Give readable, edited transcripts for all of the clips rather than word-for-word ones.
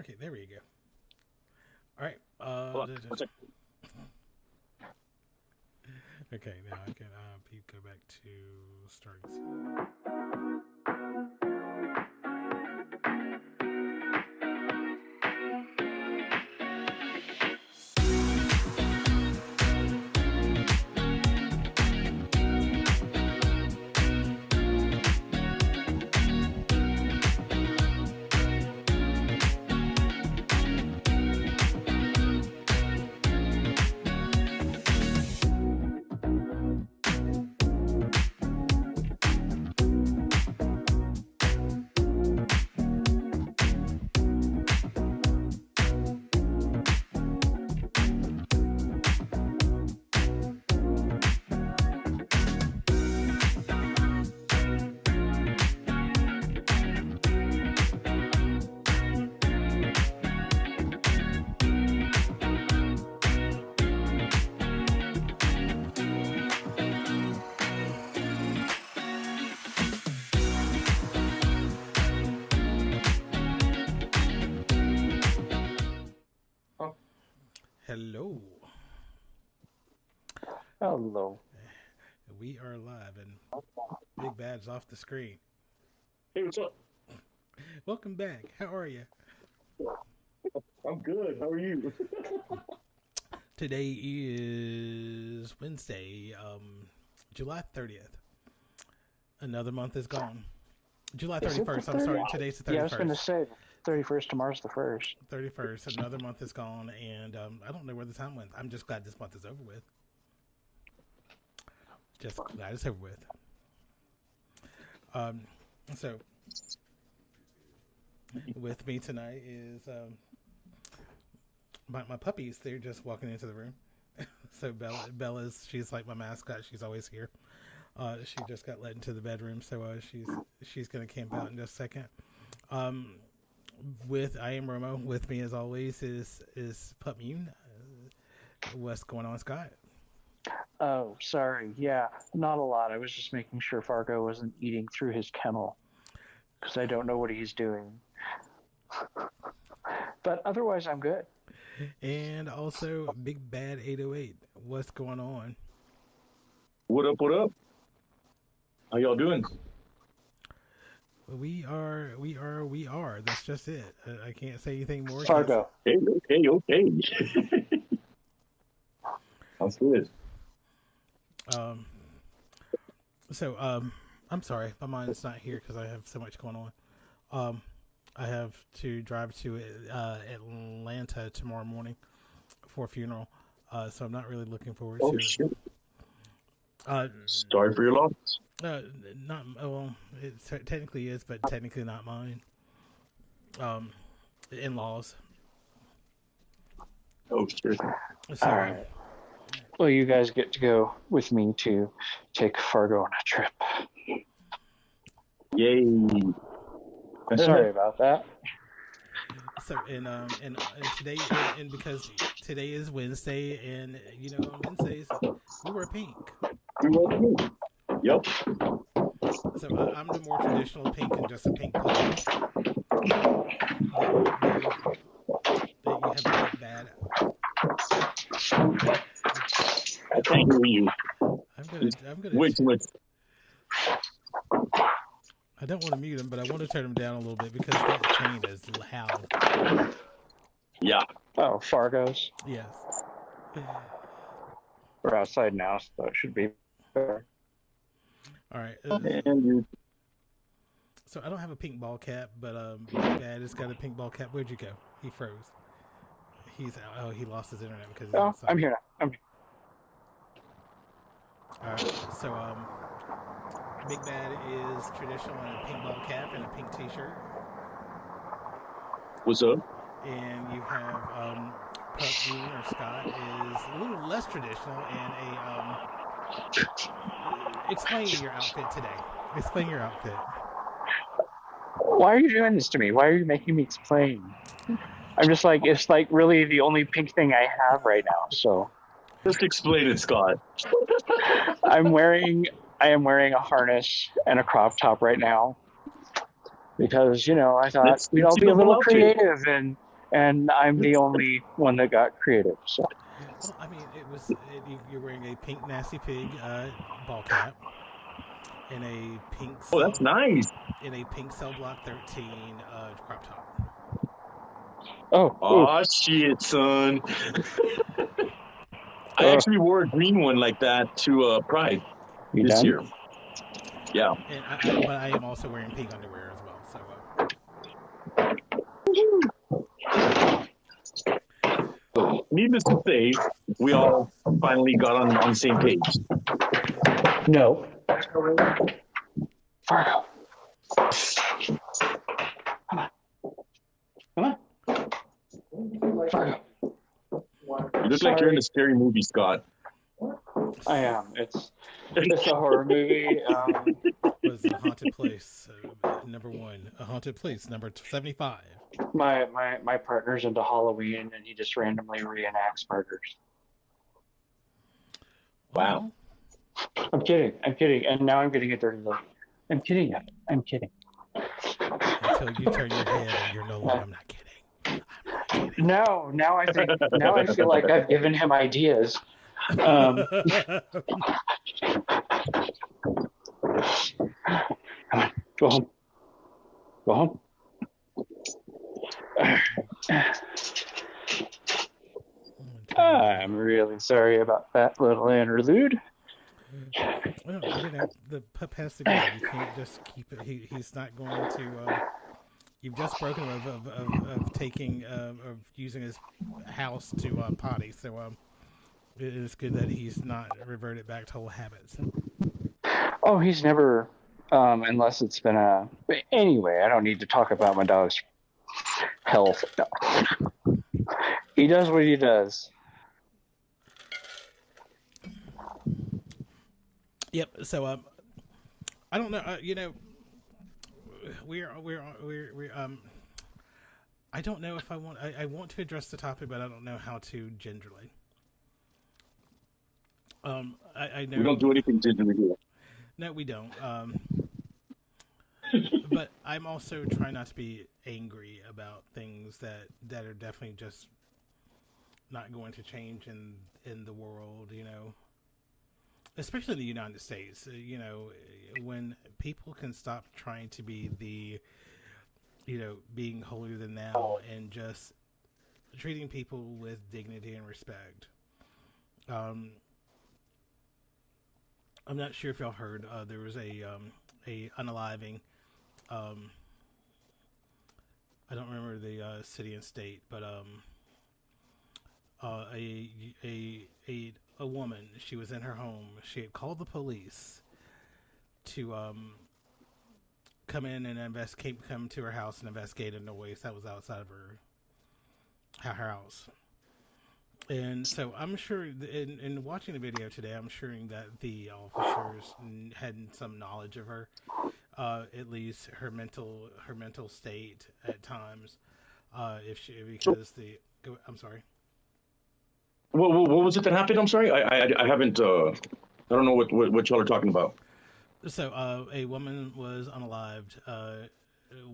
Okay, there we go. All right. Okay, now I can go back to starting. Hello. Hello. We are live and Big Bad's off the screen. Hey, what's up? Welcome back. How are you? I'm good. How are you? Today is Wednesday, July 30th. Another month is gone. July 31st. I'm sorry. Today's the 31st. Yeah, I was going to say 31st. Tomorrow's the 1st. 31st. Another month is gone, and I don't know where the time went. I'm just glad this month is over with. Just glad it's over with. So with me tonight is my puppies. They're just walking into the room. So Bella's, she's like my mascot. She's always here. She just got let into the bedroom, so she's gonna camp out in just a second. I am Romo. With me as always is Pup Mune. What's going on, Scott? Oh, sorry. Yeah, not a lot. I was just making sure Fargo wasn't eating through his kennel because I don't know what he's doing. But otherwise, I'm good. And also Big Bad 808. What's going on? What up? What up? How y'all doing? We are. That's just it. I can't say anything more. Fargo. Okay. Sounds good. I'm sorry, my mind's not here because I have so much going on. I have to drive to Atlanta tomorrow morning for a funeral, so I'm not really looking forward to it. Shit. Sorry for your loss. Not well. It technically is, but technically not mine. In-laws. Oh shit. So, All right. Well, you guys get to go with me to take Fargo on a trip. Yay. Sorry about that. So and today and because today is Wednesday, and on Wednesdays we wear pink. Yep. So I'm the more traditional pink and just a pink polo. That you have Big Bad. I can't hear you. I'm gonna. Wait too much. I don't want to mute him, but I want to turn him down a little bit because that chain is loud. Yeah. Oh, Fargo's. Yes. We're outside now, so it should be better. All right. So I don't have a pink ball cap, but Big Bad has got a pink ball cap. Where'd you go? He froze. He's out. Oh, he lost his internet because. Oh, I'm here now. I'm here. All right. So Big Bad is traditional in a pink ball cap and a pink T-shirt. What's up? And you have Pup Mune or Scott is a little less traditional and explain your outfit today. Explain your outfit. Why are you doing this to me? Why are you making me explain? I'm just like, it's like really the only pink thing I have right now. So Just explain it, Scott. I am wearing a harness and a crop top right now because, I thought we'd all be a little creative and and I'm the only one that got creative. So, Well, I mean, you're wearing a pink nasty pig ball cap and a Oh, that's nice. cell block 13 crop top. Oh shit, son. I uh, actually wore a green one like that to Pride you this done? year. Yeah. And but I am also wearing pink underwear as well. So, Needless to say, we all finally got on the same page. No. Fargo. Come on. Fargo. You look like you're in a scary movie, Scott. I am. It's a horror movie. was a haunted place number 1, a haunted place number 75. My partner's into Halloween, and he just randomly reenacts murders. Wow. I'm kidding. And now I'm getting a dirty look. I'm kidding. Until you turn your head and you're no longer. I'm not kidding. Now I feel like I've given him ideas. Come on, go home. I'm really sorry about that little interlude. Well, the past the guy. You can't just keep it. He's not going to. You've just broken him of taking of using his house to potty. So it is good that he's not reverted back to old habits. Oh, he's never, unless it's been a. But anyway, I don't need to talk about my dog's health. No. He does what he does. Yep. So I don't know. We're I don't know if I want. I want to address the topic, but I don't know how to gingerly. I know we don't do anything gingerly here. No, we don't. But I'm also trying not to be angry about things that are definitely just not going to change in the world. Especially in the United States. When people can stop trying to be being holier than thou and just treating people with dignity and respect. I'm not sure if y'all heard. There was a unaliving. I don't remember the city and state, but a woman. She was in her home. She had called the police to come in and come to her house and investigate a noise that was outside of her house. And so I'm sure, in watching the video today, I'm sure that the officers had some knowledge of her, at least her mental state at times. I'm sorry. What was it that happened? I'm sorry, I haven't. I don't know what y'all are talking about. So a woman was unalived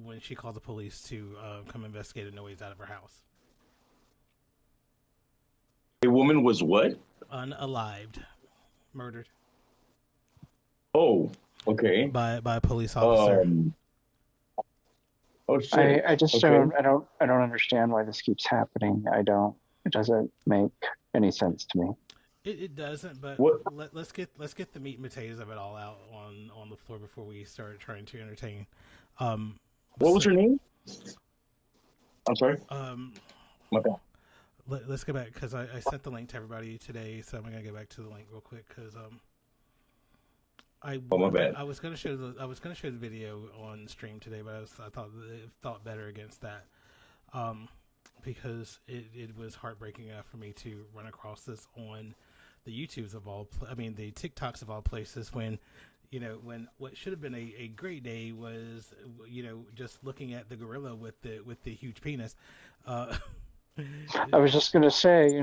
when she called the police to come investigate a noise out of her house. A woman was what? Unalived, murdered. Oh, okay. By a police officer. Oh shit! I just don't understand why this keeps happening. It doesn't make any sense to me. It doesn't, but let's get the meat and potatoes of it all out on the floor before we start trying to entertain. What was her name? I'm sorry. My bad. Let's go back because I sent the link to everybody today, so I'm gonna go back to the link real quick because my bad. I was gonna show the video on stream today, but I thought better against that. Because it was heartbreaking enough for me to run across this on the YouTubes of the TikToks of all places when what should have been a great day was just looking at the gorilla with the huge penis. I was just gonna say,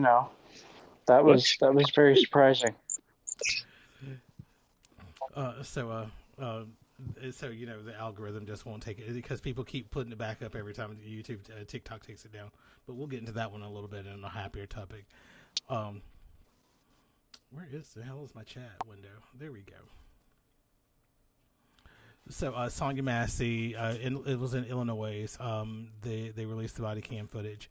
that was very surprising. So the algorithm just won't take it because people keep putting it back up every time YouTube, TikTok takes it down. But we'll get into that one a little bit in a happier topic. Um, where is the hell is my chat window? There we go. So Sonya Massey, it was in Illinois. They released the body cam footage.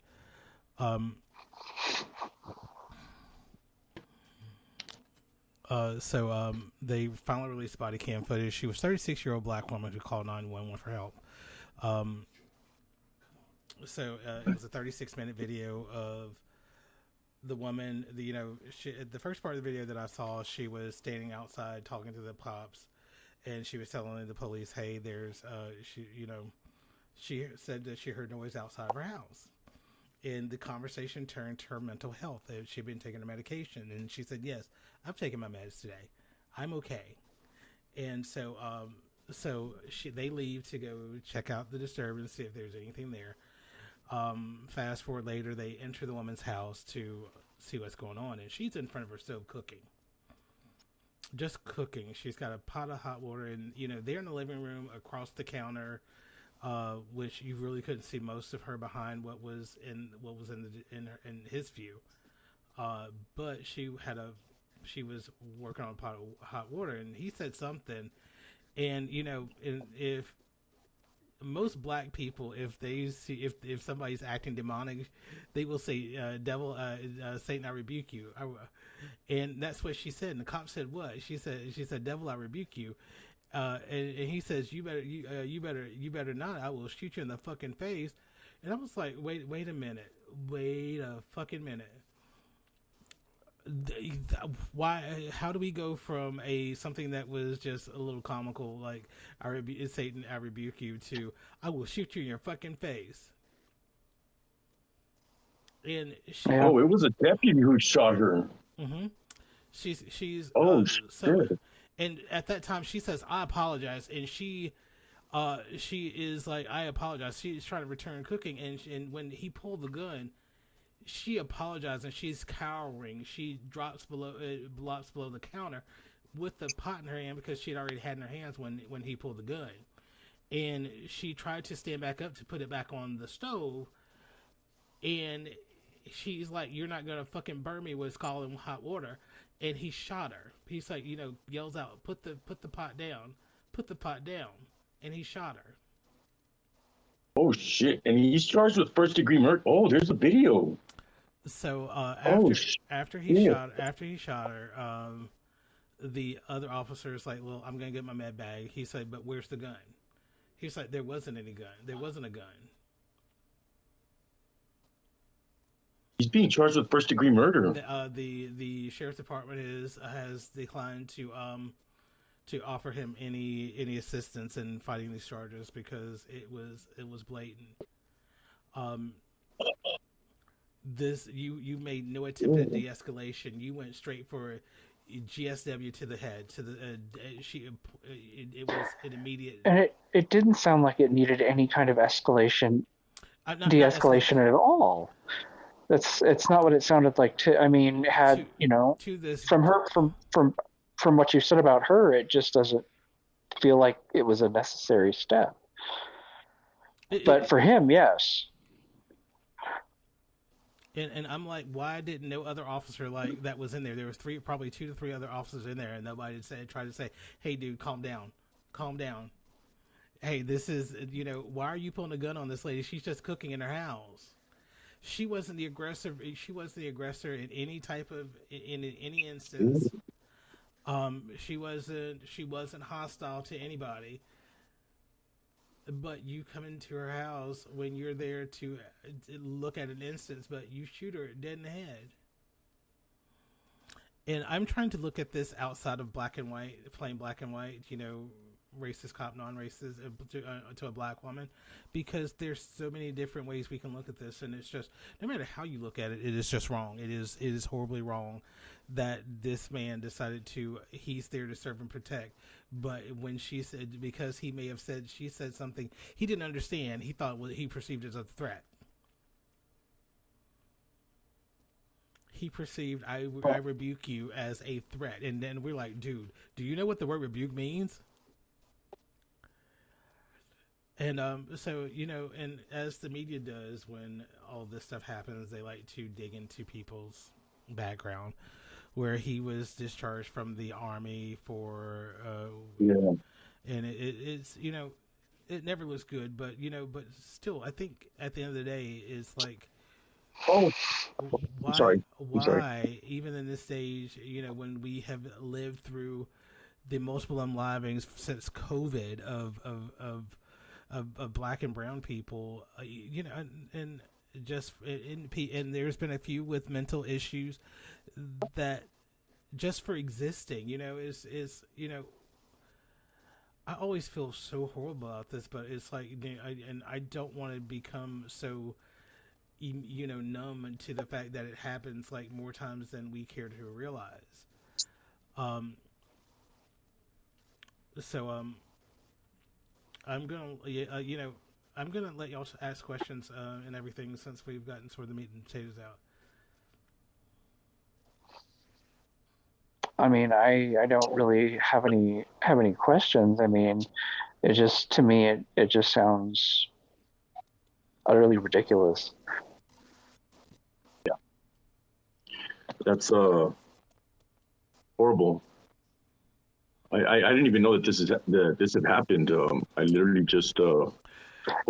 They finally released body cam footage. She was a 36-year-old black woman who called 911 for help. It was a 36-minute video of the woman. The first part of the video that I saw, she was standing outside talking to the cops, and she was telling the police, "Hey, she said that she heard noise outside of her house." And the conversation turned to her mental health. She'd been taking her medication, and she said, "Yes, I've taken my meds today. I'm okay." And they leave to go check out the disturbance, see if there's anything there. Fast forward later, they enter the woman's house to see what's going on, and she's in front of her stove cooking. Just cooking. She's got a pot of hot water, and they're in the living room across the counter. Which you really couldn't see most of her behind what was in his view, but she was working on a pot of hot water, and he said something, and if most black people, if they see if somebody's acting demonic, they will say, "Devil, Satan, I rebuke you," and that's what she said. And the cop said, "What?" She said, "Devil, I rebuke you." And he says, you better not. I will shoot you in the fucking face." And I was like, wait a minute. Wait a fucking minute. Why? How do we go from something that was just a little comical, like Satan, I rebuke you, to I will shoot you in your fucking face? And it was a deputy who shot her. Mm-hmm. She's shit. And at that time, she says, "I apologize," and she is like, "I apologize." She's trying to return cooking, and when he pulled the gun, she apologized, and she's cowering. She drops below the counter with the pot in her hand because she had already had in her hands when he pulled the gun, and she tried to stand back up to put it back on the stove, and she's like, "You're not gonna fucking burn me with scalding hot water." And he shot her. He's like, yells out, put the pot down, and he shot her. Oh shit! And he's charged with first-degree murder. Oh, there's a video. So after he shot her, the other officer's like, "Well, I'm gonna get my med bag." He said, "But where's the gun?" He's like, "There wasn't any gun. There wasn't a gun." He's being charged with first-degree murder. The sheriff's department has declined to offer him any assistance in fighting these charges because it was blatant. You made no attempt at de-escalation. You went straight for GSW to the head. It was an immediate. And it didn't sound like it needed any kind of escalation, de-escalation at all. It's not what it sounded like. From what you said about her, it just doesn't feel like it was a necessary step. But for him, yes. And I'm like, why didn't no other officer like that was in there? There was probably 2 to 3 other officers in there, and nobody tried to say, "Hey, dude, calm down. Hey, this is why are you pulling a gun on this lady? She's just cooking in her house." She wasn't the aggressor. She wasn't the aggressor in any instance. She wasn't hostile to anybody. But you come into her house when you're there to look at an instance, but you shoot her dead in the head. And I'm trying to look at this outside of black and white, plain black and white, racist cop, non-racist to a black woman, because there's so many different ways we can look at this, and it's just, no matter how you look at it, it is just wrong. It is horribly wrong that this man decided he's there to serve and protect, but when she said, because she said something he didn't understand, he thought he perceived as a threat. He perceived I rebuke you as a threat, and then we're like, dude, do you know what the word rebuke means? And so and as the media does when all this stuff happens, they like to dig into people's background, where he was discharged from the army for, Yeah. and it's it never looks good, but but still, I think at the end of the day, it's like Oh, I'm why sorry. I'm sorry. why even in this stage, when we have lived through the multiple unlivings since COVID of black and brown people, and just and there's been a few with mental issues that just for existing, is I always feel so horrible about this, but it's like, and I don't want to become so numb to the fact that it happens like more times than we care to realize. Um, so I'm gonna I'm gonna let y'all ask questions and everything since we've gotten sort of the meat and potatoes out. I mean, I don't really have any questions. I mean, it just to me it just sounds utterly ridiculous. That's horrible. I didn't even know that this had happened. I literally just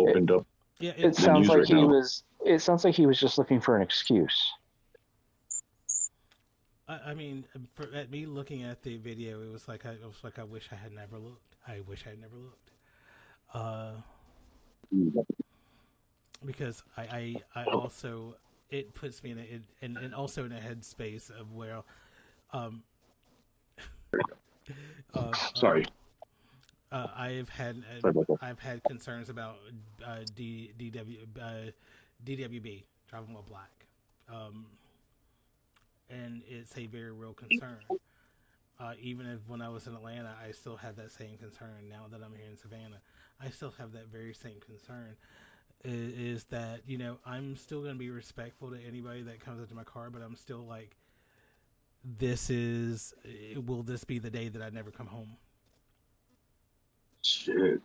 It, opened up Yeah, it the sounds news like right now. it sounds like he was just looking for an excuse. I mean, at me looking at the video, it was like I wish I had never looked. I wish I had never looked. Uh, because I also it puts me in and also in a headspace of where um Sorry. I've had Sorry about that. I've had concerns about DWB driving while black, um, and it's a very real concern. Even if when I was in Atlanta, I still had that same concern. Now that I'm here in Savannah, I still have that very same concern. Is that I'm still going to be respectful to anybody that comes into my car, but I'm still like, this is will this be the day that I never come home? Shit.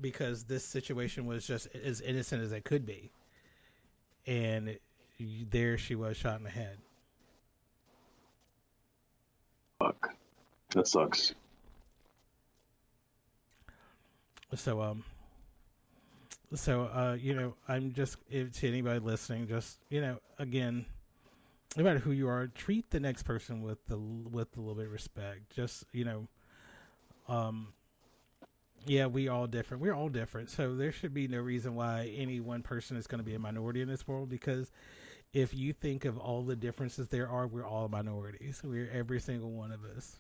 Because this situation was just as innocent as it could be, and there she was shot in the head. Fuck. That sucks. So I'm just to anybody listening, just again, no matter who you are, treat the next person with a little bit of respect. Just um, yeah, we all different. We're all different, so there should be no reason why any one person is going to be a minority in this world. Because if you think of all the differences there are, we're all minorities. We're every single one of us.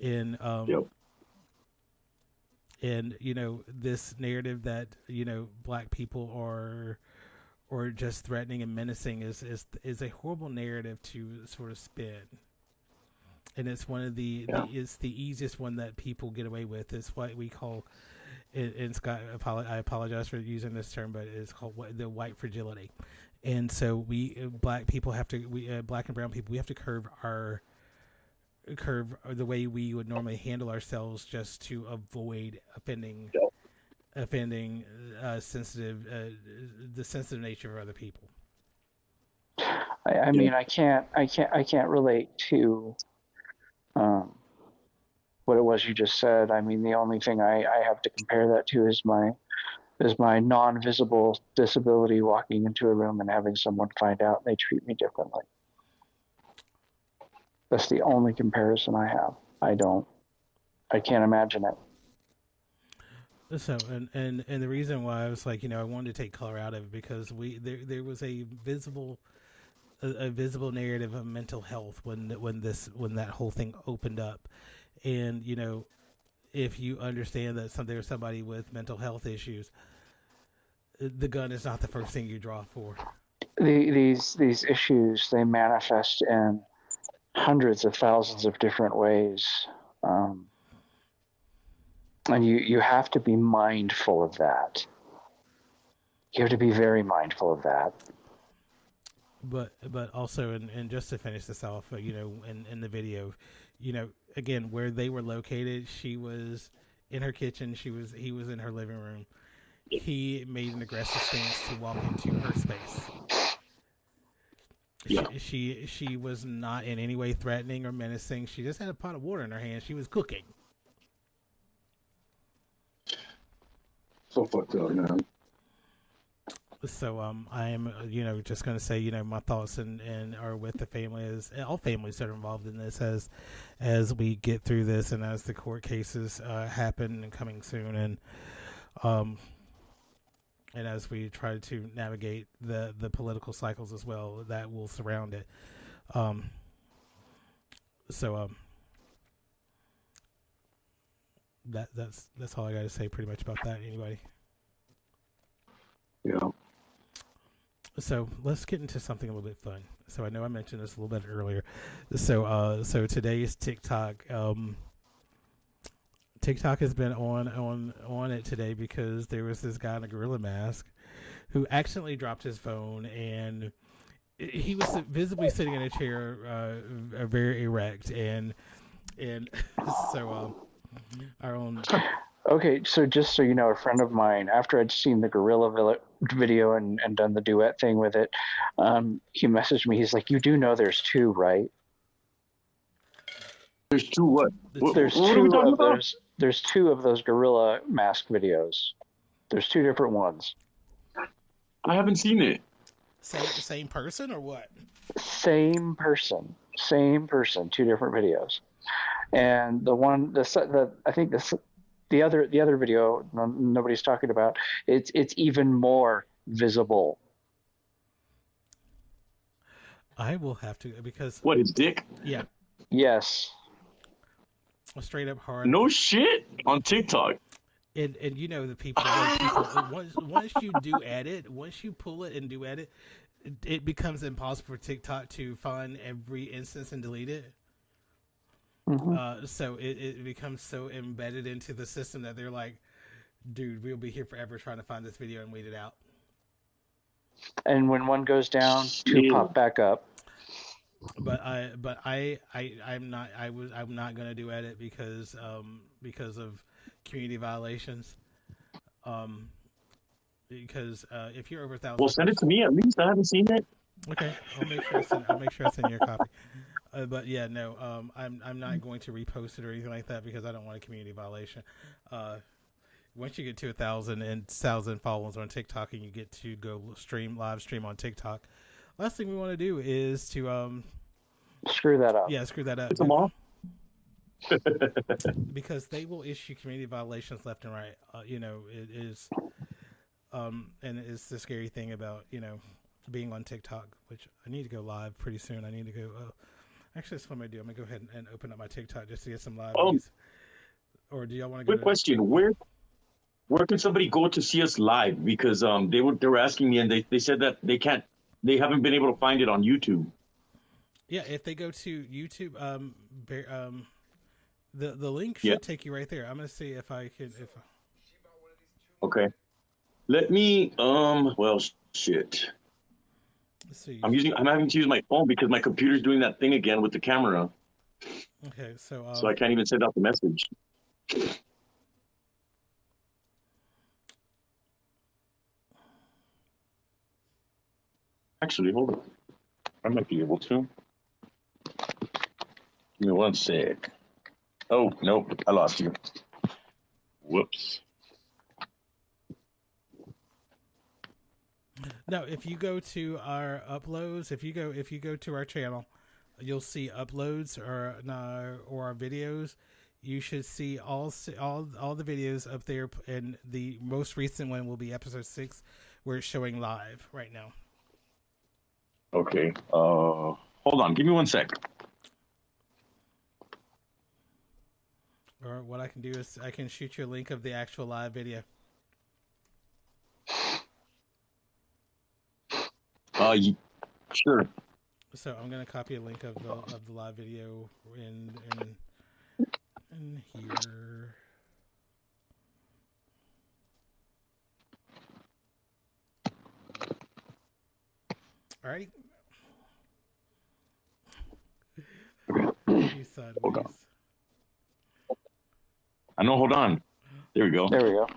And Yep. and this narrative that black people are or just threatening and menacing is a horrible narrative to sort of spin, and it's one of Yeah. it's the easiest one that people get away with. It's what we call in Scott. I apologize for using this term, but it's called the white fragility. And so we black people have to black and brown people, we have to curve the way we would normally handle ourselves just to avoid Yep. offending sensitive the sensitive nature of other people. I Yeah. mean, I can't relate to um, what it was you just said. I mean, the only thing I have to compare that to is my non-visible disability walking into a room and having someone find out and they treat me differently. That's the only comparison I have. I can't imagine it. So and the reason why I was like, I wanted to take color out of it because there was a visible narrative of mental health when that whole thing opened up. And if you understand that there's somebody with mental health issues, the gun is not the first thing you draw for. These issues, they manifest in hundreds of thousands of different ways, um, and you have to be mindful of that. You have to be very mindful of that. but also, and just to finish this off, in the video, again, where they were located, she was in her kitchen. He was in her living room. He made an aggressive stance to walk into her space. Yeah. She was not in any way threatening or menacing. She just had a pot of water in her hand. She was cooking. So fucked up, man. So I am just going to say my thoughts and are with the family, as all families that are involved in this, as we get through this and as the court cases happen and coming soon, and as we try to navigate the political cycles as well that will surround it. That's all I got to say pretty much about that. Anybody? Yeah. So let's get into something a little bit fun. So I know I mentioned this a little bit earlier. So today's TikTok. TikTok has been on it today because there was this guy in a gorilla mask who accidentally dropped his phone, and he was visibly sitting in a chair, very erect, and so our own. Okay, so just so you know, a friend of mine, after I'd seen the gorilla video and done the duet thing with it, he messaged me. He's like, "You do know there's two, right?" There's two what? There's What are we two talking of about? those. There's two of those gorilla mask videos. There's two different ones. I haven't seen it. Same person or what? Same person. Two different videos. And I think the other video nobody's talking about. It's even more visible. I will have to, because What, his dick? yeah, Yes. straight up hard. No shit on TikTok. And the people once you do edit, once you pull it and do edit, it becomes impossible for TikTok to find every instance and delete it. Mm-hmm. So it becomes so embedded into the system that they're like, dude, we'll be here forever trying to find this video and weed it out. And when one goes down, two pop back up. But I'm not gonna do edit because of community violations. Because if you're over 1,000, Well, send it to me at least. I haven't seen it. Okay, I'll make sure I send you a copy. But yeah, no, I'm not going to repost it or anything like that because I don't want a community violation. Once you get to 1,000 followers on TikTok and you get to go live stream on TikTok, last thing we want to do is to screw that up. Yeah, screw that up. Tomorrow. Because they will issue community violations left and right. It is, and it's the scary thing about being on TikTok, which I need to go live pretty soon. I need to go. Actually, that's what I'm gonna do. I'm gonna go ahead and open up my TikTok just to get some live views. Or do y'all want to go? Quick question: Where can somebody go to see us live? Because they were asking me, and they said that they haven't been able to find it on YouTube. Yeah, if they go to YouTube, the link should take you right there. I'm gonna see if I can. Okay, let me. Well, shit. Let's see. I'm having to use my phone because my computer's doing that thing again with the camera. Okay, so I can't even send out the message. Actually, hold on. I might be able to. Give me one sec. Oh, nope. I lost you. Whoops. No, if you go to our uploads, if you go to our channel, you'll see uploads or our videos. You should see all the videos up there, and the most recent one will be episode 6, where it's showing live right now. Okay. Hold on. Give me one sec. Or what I can do is I can shoot you a link of the actual live video. Sure. So I'm gonna copy a link of the live video in here. Alrighty. You sideways. Hold on. I know. Hold on. There we go. There we go.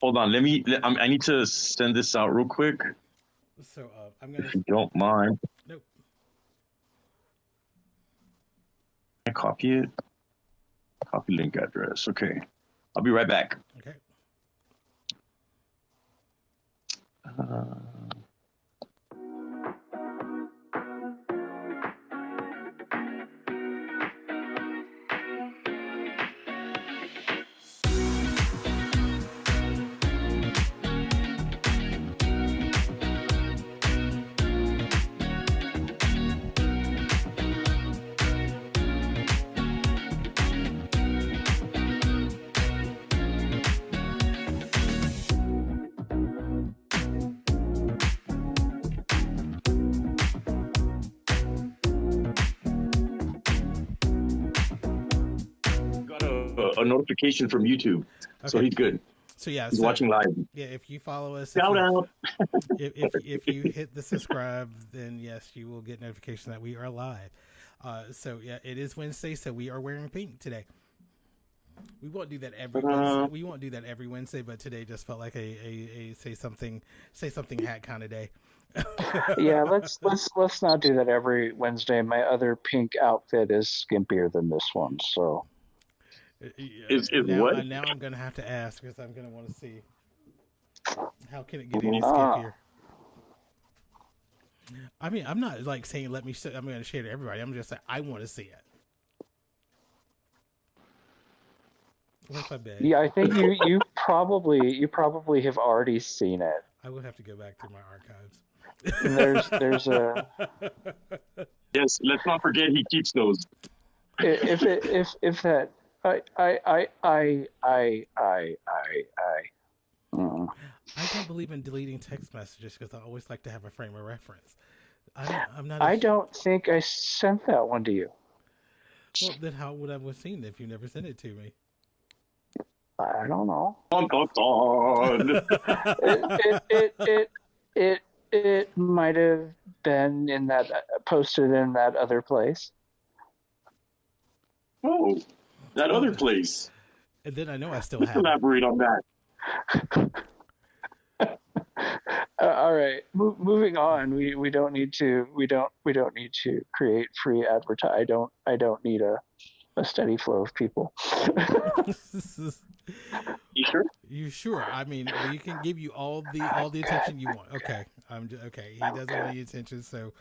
Hold on. I need to send this out real quick. So I'm gonna. If you don't mind. Nope. I copy it. Copy link address. Okay. I'll be right back. Okay. Got a notification from YouTube, so he's good. So yeah, He's watching live. Yeah, if you follow us, Shout out. if you hit the subscribe, then yes, you will get notification that we are live. So yeah, it is Wednesday, so we are wearing pink today. We won't do that every Wednesday. We won't do that every Wednesday, but today just felt like a say something hat kind of day. Yeah, let's not do that every Wednesday. My other pink outfit is skimpier than this one, so. Is now, what? now I'm gonna have to ask because I'm gonna want to see how can it get any skimpier. I mean, I'm not like saying I'm gonna share to everybody. I'm just saying I want to see it. What if I beg? Yeah, I think you probably have already seen it. I would have to go back through my archives. There's a Yes. Let's not forget he keeps those. if that I don't believe in deleting text messages because I always like to have a frame of reference. I'm not. I don't think I sent that one to you. Well, then how would I have seen it if you never sent it to me? I don't know. Dun, dun, dun. It might have been in that posted in that other place. Oh, that other place. And then I know I still have it. Elaborate on that. All right, moving on. We don't need to create free advertise. I don't need a steady flow of people. You sure? You sure? I mean, we can give you all the attention you want. Okay, okay. He doesn't want any attention, so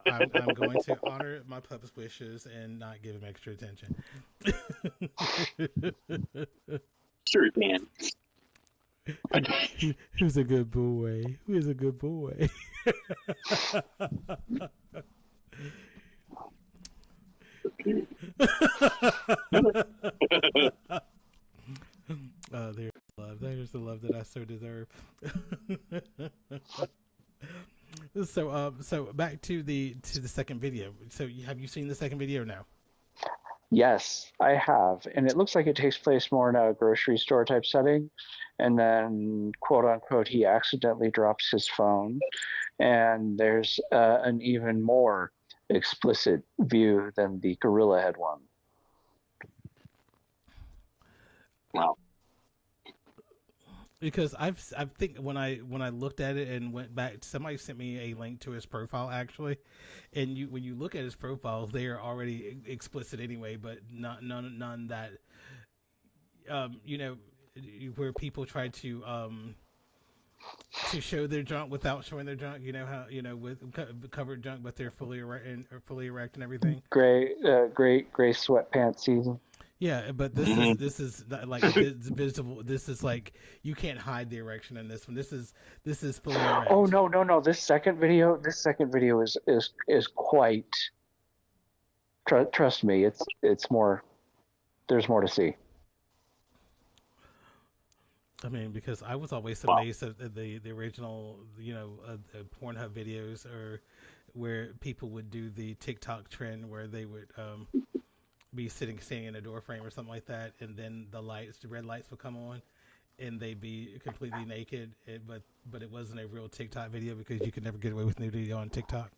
I'm going to honor my pup's wishes and not give him extra attention. Sure you can. Who's a good boy? Who's a good boy? There's love. There's the love that I so deserve. So back to the second video. So have you seen the second video now? Yes, I have, and it looks like it takes place more in a grocery store type setting, and then quote unquote he accidentally drops his phone, and there's an even more explicit view than the gorilla head one. Wow. Because I think when I looked at it and went back, somebody sent me a link to his profile actually, and when you look at his profiles, they are already explicit anyway, but none that where people try to show their junk without showing their junk. You know how with covered junk, but they're fully erect and everything. Gray sweatpants season. Yeah, but this is not like visible. This is like you can't hide the erection in this one. This is fully erect. Oh no! This second video is quite. Trust me, it's more. There's more to see. I mean, because I was always amazed at the original, Pornhub videos, or where people would do the TikTok trend where they would be standing in a door frame or something like that, and then the red lights would come on, and they'd be completely naked. But it wasn't a real TikTok video because you could never get away with nudity on TikTok.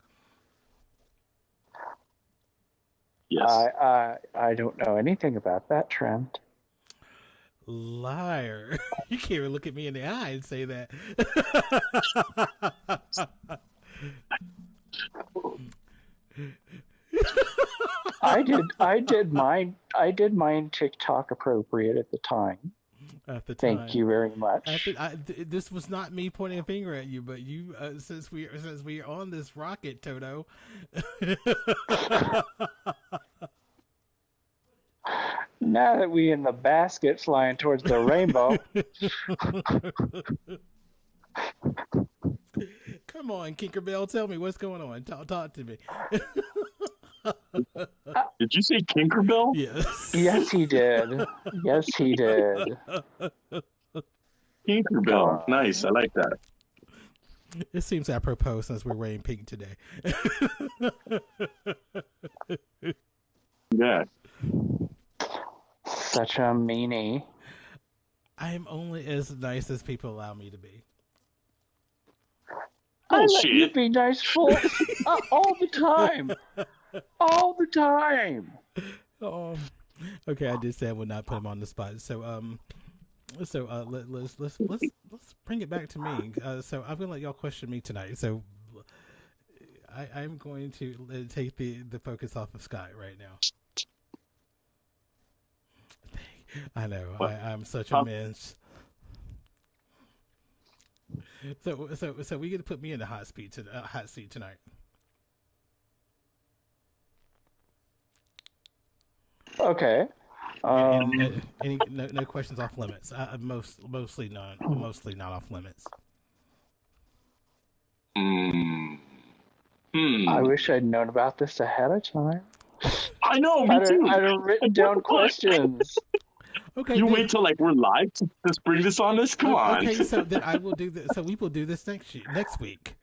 Yes. I don't know anything about that trend. Liar. You can't even look at me in the eye and say that. I did mine TikTok appropriate at the time. At the time. Thank you very much. This was not me pointing a finger at you, but you, since we are on this rocket, Toto. Now that we in the basket flying towards the rainbow. Come on, Kinkerbell, tell me what's going on. Talk to me. Did you say Tinkerbell? Yes. Yes, he did. Yes, he did. Tinkerbell. Nice. I like that. It seems apropos since we're wearing pink today. Yeah. Such a meanie. I am only as nice as people allow me to be. I let you be nice all the time. All the time. Okay, I did say I would not put him on the spot. So let's bring it back to me. So I'm gonna let y'all question me tonight. So I'm going to take the focus off of Scott right now. I know I'm such a mensch. So we get to put me in the hot seat tonight. Okay. No questions off limits. Mostly not off limits. I wish I'd known about this ahead of time. I know, me too. I'd have written down questions. Okay. You wait till like we're live to bring this on us. Come on. Okay, so then I will do this. So we will do this next week.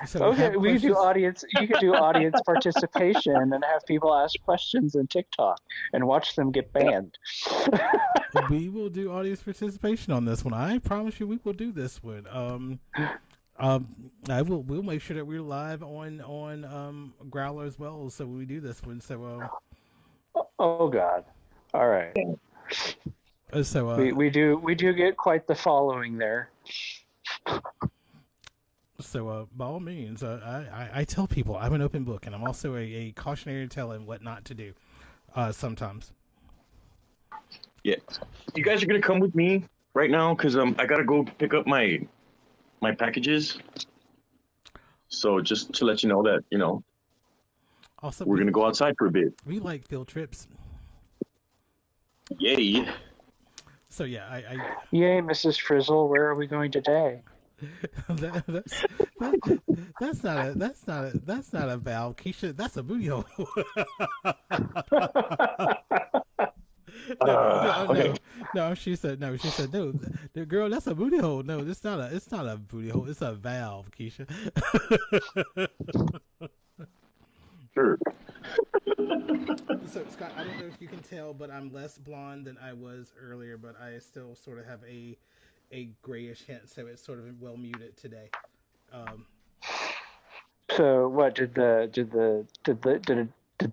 So okay, we could do audience. You could do audience participation and have people ask questions in TikTok and watch them get banned. We will do audience participation on this one. I promise you, we will do this one. We'll make sure that we're live on Growler as well. So we do this one. So. Oh God! All right. So we do get quite the following there. So by all means, I tell people I'm an open book, and I'm also a cautionary tale and what not to do. Sometimes. Yeah, you guys are gonna come with me right now because I gotta go pick up my packages. So just to let you know that Also, we're gonna go outside for a bit. We like field trips. Yay! So yeah, Yay, Mrs. Frizzle. Where are we going today? That's not a valve, Keisha. That's a booty hole. No. She said no. Girl, that's a booty hole. No, it's not a booty hole. It's a valve, Keisha. Sure. So Scott, I don't know if you can tell, but I'm less blonde than I was earlier, but I still sort of have a grayish hint, so it's sort of well muted today. So what did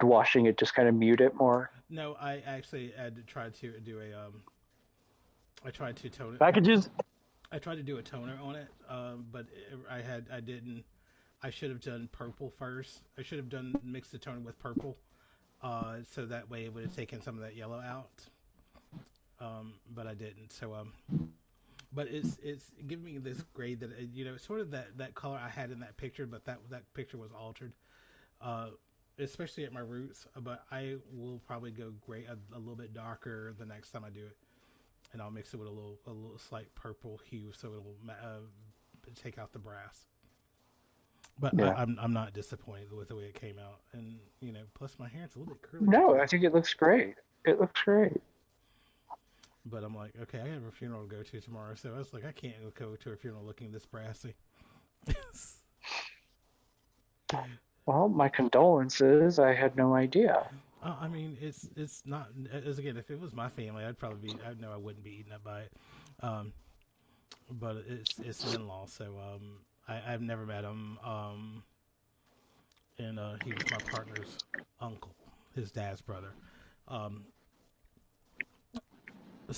washing it just kind of mute it more? No, I actually had to try to do I tried to tone it. Packages. I tried to do a toner on it, but I should have done purple first. I should have mixed the toner with purple, so that way it would have taken some of that yellow out. But I didn't. So but it's giving me this grade that sort of that color I had in that picture, but that picture was altered, especially at my roots. But I will probably go gray a little bit darker the next time I do it, and I'll mix it with a little slight purple hue, so it'll take out the brass. But yeah. I'm not disappointed with the way it came out, and plus my hair is a little bit curly. No, I think it looks great. It looks great. But I'm like, okay, I have a funeral to go to tomorrow, so I was like, I can't go to a funeral looking this brassy. Well, my condolences. I had no idea. I mean, it's not. As again, if it was my family, I know I wouldn't be eaten up by it. But it's an in-law, so I've never met him. And he was my partner's uncle. his dad's brother. And I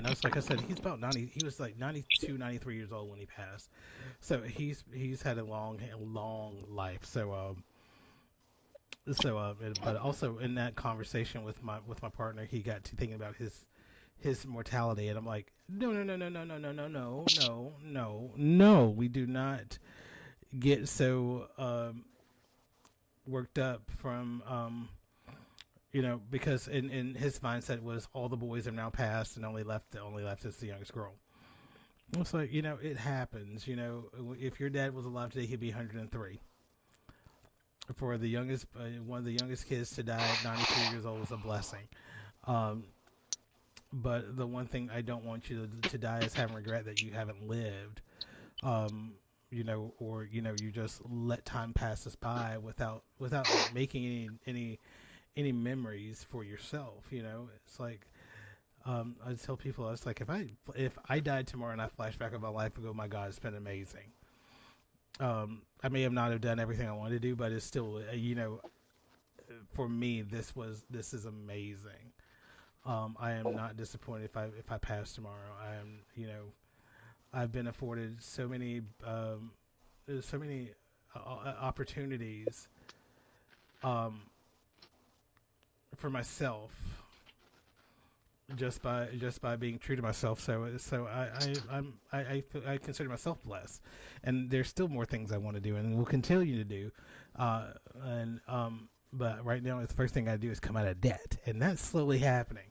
was like I said, he's about 90. He was like 92, 93 years old when he passed. So he's had a long life. But also in that conversation with my partner, he got to thinking about his mortality, and I'm like, no, we do not get so worked up from because in his mindset was all the boys are now passed and only left is the youngest girl. It's like, it happens. If your dad was alive today, he'd be 103. For the youngest, one of the youngest kids to die at 93 years old was a blessing. But the one thing I don't want you to die is having regret that you haven't lived, or you just let time pass us by without making any memories for yourself. It's like I tell people, I was like, if I died tomorrow and I flash back on my life and go, my God, it's been amazing. I may have not have done everything I wanted to do, but it's still, for me, this is amazing. I am not disappointed if I pass tomorrow. I am, I've been afforded so many opportunities, for myself, just by being true to myself. So I consider myself blessed, and there's still more things I want to do and will continue to do. But right now, the first thing I do is come out of debt, and that's slowly happening.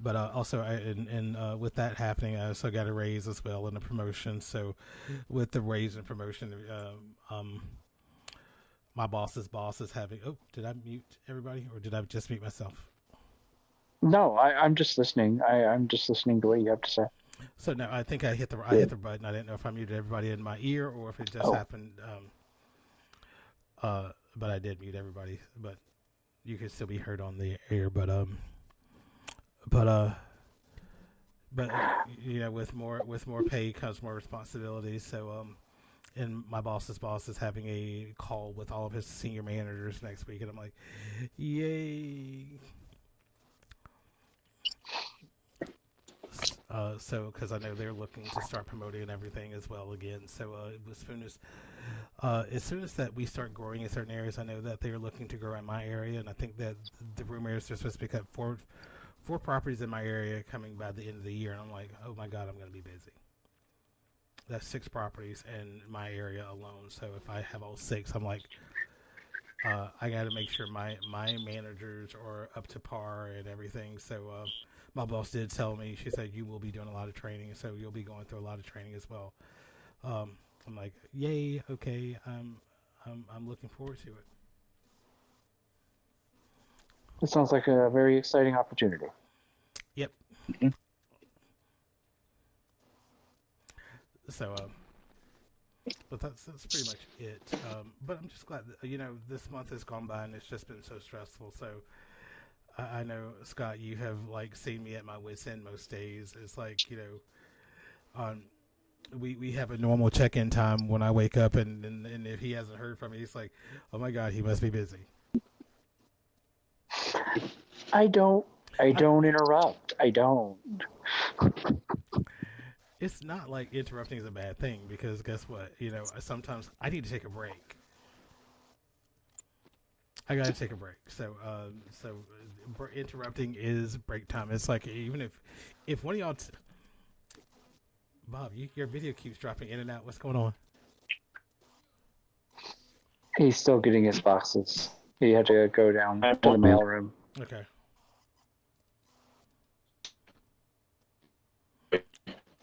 But also, with that happening, I also got a raise as well and a promotion. So, with the raise and promotion, my boss's boss is having. Oh, did I mute everybody, or did I just mute myself? No, I'm just listening. I'm just listening to what you have to say. So no, I think I hit the button. I didn't know if I muted everybody in my ear or if it just happened. But I did mute everybody. But you can still be heard on the air. But with more pay comes more responsibility. So and my boss's boss is having a call with all of his senior managers next week, and I'm like, yay. So because I know they're looking to start promoting and everything as well again. So as soon as that we start growing in certain areas, I know that they're looking to grow in my area, and I think that the rumor is they're supposed to pick up four properties in my area coming by the end of the year, and I'm like, oh my God, I'm going to be busy. That's 6 properties in my area alone. So if I have all 6, I'm like, I got to make sure my managers are up to par and everything. So my boss did tell me, she said, you will be doing a lot of training, so you'll be going through a lot of training as well. I'm like, yay, okay, I'm looking forward to it. It sounds like a very exciting opportunity. Yep. Mm-hmm. So, but that's pretty much it. But I'm just glad that, this month has gone by and it's just been so stressful. So I know, Scott, you have seen me at my wit's end most days. It's like, we have a normal check-in time when I wake up, and if he hasn't heard from me, he's like, oh my God, he must be busy. I don't interrupt. I don't. It's not like interrupting is a bad thing, because guess what? Sometimes I need to take a break. I gotta take a break. So interrupting is break time. It's like, even if one of y'all, Bob, your video keeps dropping in and out. What's going on? He's still getting his boxes. He had to go down to the mailroom. Okay.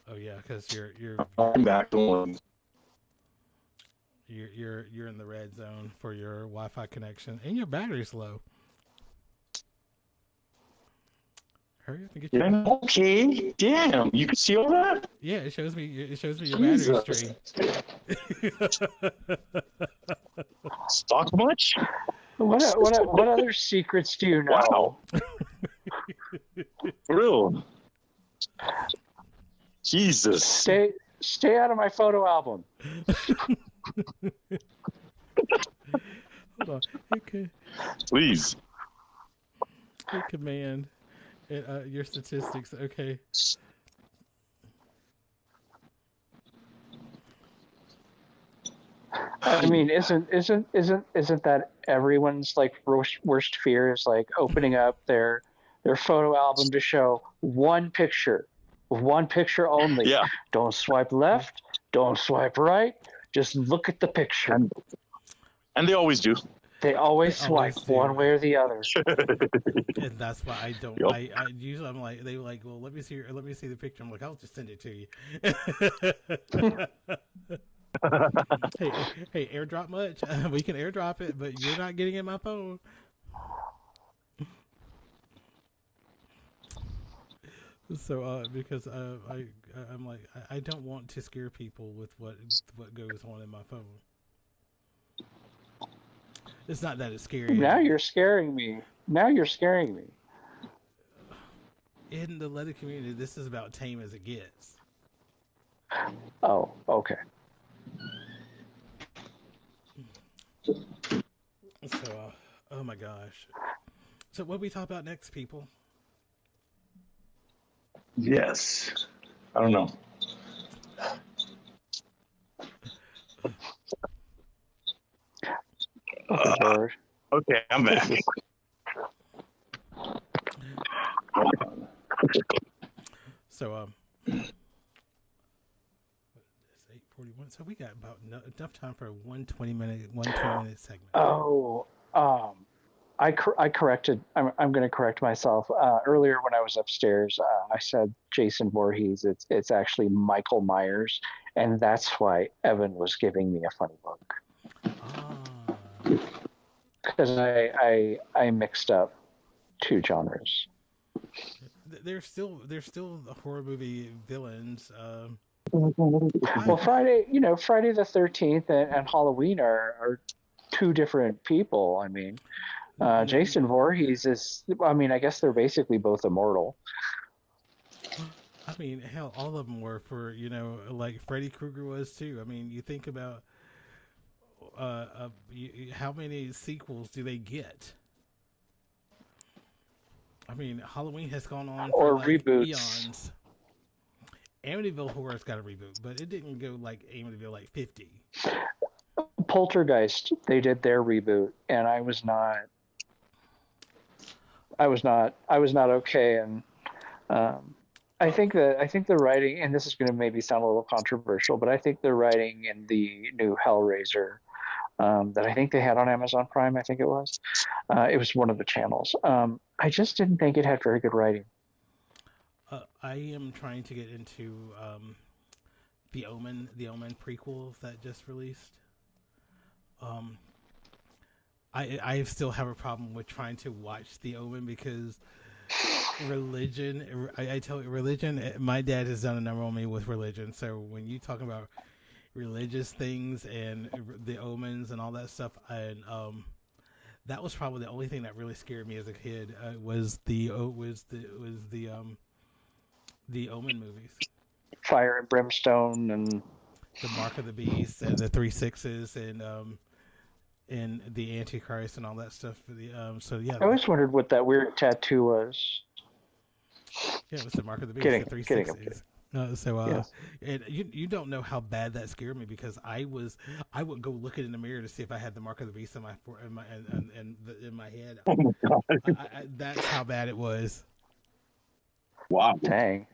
Oh yeah, because I'm back on. You're in the red zone for your Wi-Fi connection, and your battery's low. Hurry up and get your. Yeah, okay, damn, you can see all that? Yeah, it shows me your battery stream. Stock much? What other secrets do you know? Wow. For real. Jesus. Stay out of my photo album. Please. Hey, command. Your statistics. Okay. I mean, isn't that everyone's like worst fear is like opening up their photo album to show one picture only. Yeah. Don't swipe left, don't swipe right, just look at the picture. And they always do. They always swipe always do. one way or the other. And that's why I don't. Yep. I usually I'm like they were like, well, let me see the picture. I'm like, I'll just send it to you. hey, airdrop much? We can airdrop it, but you're not getting in my phone. So, because I'm like, I don't want to scare people with what goes on in my phone. It's not that it's scary. Now you're scaring me. In the Reddit community, this is about tame as it gets. Oh, okay. So, oh my gosh. So, what we talk about next, people? Yes. I don't know. Lord. Okay, I'm back. So, it's 8:41. So we got about enough time for one 20-minute segment. Oh, I corrected. I'm going to correct myself. Earlier when I was upstairs, I said Jason Voorhees. It's actually Michael Myers, and that's why Evan was giving me a funny look. Because I mixed up two genres. They're still the horror movie villains. Well, Friday the 13th and Halloween are two different people. I mean, Jason Voorhees is. I mean, I guess they're basically both immortal. I mean, hell, all of them were for like Freddy Krueger was too. I mean, you think about how many sequels do they get? I mean, Halloween has gone on for like reboots. Eons. Amityville Horror's got a reboot, but it didn't go like Amityville like 50. Poltergeist, they did their reboot, and I was not okay. And I think the writing, and this is going to maybe sound a little controversial, but I think the writing in the new Hellraiser that I think they had on Amazon Prime, I think it was one of the channels. I just didn't think it had very good writing. I am trying to get into the Omen prequel that just released. I still have a problem with trying to watch the Omen because religion. I tell you, religion. My dad has done a number on me with religion. So when you talk about religious things and the omens and all that stuff, and that was probably the only thing that really scared me as a kid. Was the Omen movies, Fire and Brimstone, and the Mark of the Beast, and the 36s, and the Antichrist, and all that stuff. So yeah, I always wondered what that weird tattoo was. Yeah, it was the Mark of the Beast, the 36s. Yes. And you don't know how bad that scared me because I would go look in the mirror to see if I had the Mark of the Beast in my head. Oh my God. That's how bad it was. Wow. Dang.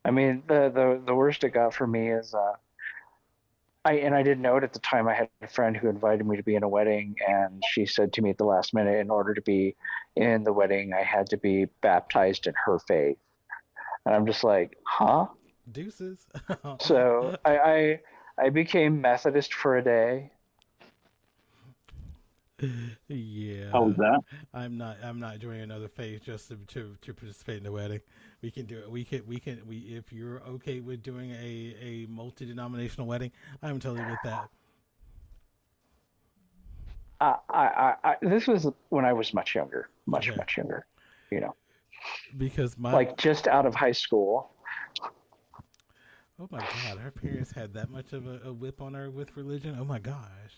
I mean, the worst it got for me is I didn't know it at the time. I had a friend who invited me to be in a wedding, and she said to me at the last minute, in order to be in the wedding, I had to be baptized in her faith. And I'm just like, huh? Deuces. So I became Methodist for a day. Yeah. How was that? I'm not joining another faith just to participate in the wedding. We can do it. We if you're okay with doing a multi-denominational wedding, I'm totally with that. This was when I was much younger, much younger, Because like just out of high school. Oh my God, our parents had that much of a whip on her with religion. Oh my gosh.